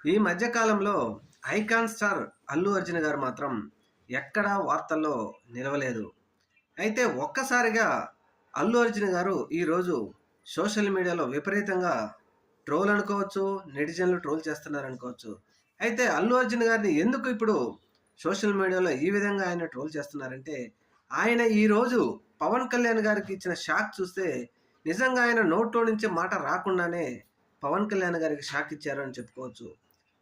ఈ మధ్య కాలంలో ఐకాన్ స్టార్ అల్లు అర్జున్ గారు మాత్రం ఎక్కడా వార్తల్లో నిలవలేదు. అయితే ఒక్కసారిగా అల్లు అర్జున్ గారు ఈరోజు సోషల్ మీడియాలో విపరీతంగా ట్రోల్ అనుకోవచ్చు, నెటిజన్లు ట్రోల్ చేస్తున్నారనుకోవచ్చు. అయితే అల్లు అర్జున్ గారిని ఎందుకు ఇప్పుడు సోషల్ మీడియాలో ఈ విధంగా ఆయన ట్రోల్ చేస్తున్నారంటే, ఆయన ఈరోజు పవన్ కళ్యాణ్ గారికి ఇచ్చిన షాక్ చూస్తే నిజంగా ఆయన నోట్లో నుంచి మాట రాకుండానే పవన్ కళ్యాణ్ గారికి షాక్ ఇచ్చారు అని చెప్పుకోవచ్చు.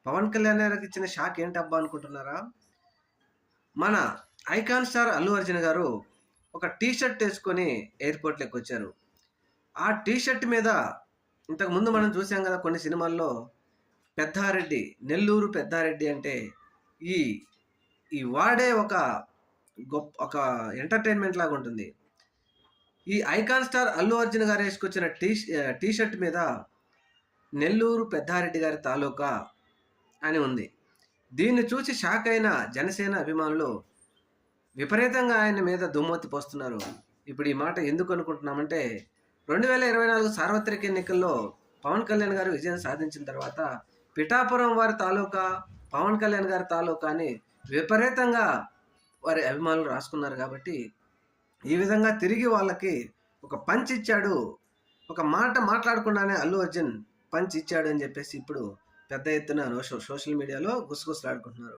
పవన్ కళ్యాణ్ గారికి ఇచ్చిన షాక్ ఏంటబ్బా అనుకుంటున్నారా? మన ఐకాన్ స్టార్ అల్లు అర్జున్ గారు ఒక టీ షర్ట్ వేసుకొని ఎయిర్పోర్ట్లోకి వచ్చారు. ఆ టీ షర్ట్ మీద ఇంతకుముందు మనం చూసాం కదా కొన్ని సినిమాల్లో, పెద్దారెడ్డి, నెల్లూరు పెద్దారెడ్డి అంటే ఈ ఈ వాడే ఒక ఎంటర్టైన్మెంట్ లాగా ఉంటుంది. ఈ ఐకాన్ స్టార్ అల్లు అర్జున్ గారు వేసుకొచ్చిన టీ షర్ట్ మీద నెల్లూరు పెద్దారెడ్డి గారి తాలూకా అని ఉంది. దీన్ని చూసి షాక్ అయిన జనసేన అభిమానులు విపరీతంగా ఆయన మీద దుమ్మెత్తి పోస్తున్నారు. ఇప్పుడు ఈ మాట ఎందుకు అనుకుంటున్నామంటే, 2024 సార్వత్రిక ఎన్నికల్లో పవన్ కళ్యాణ్ గారు విజయం సాధించిన తర్వాత పిఠాపురం వారి తాలూకా, పవన్ కళ్యాణ్ గారి తాలూకా అని విపరీతంగా వారి అభిమానులు రాసుకున్నారు. కాబట్టి ఈ విధంగా తిరిగి వాళ్ళకి ఒక పంచ్ ఇచ్చాడు, ఒక మాట మాట్లాడకుండానే అల్లు అర్జున్ పంచ్ ఇచ్చాడు అని చెప్పేసి ఇప్పుడు పెద్ద ఎత్తున సోషల్ మీడియాలో గుసగుసలాడుకుంటున్నారు.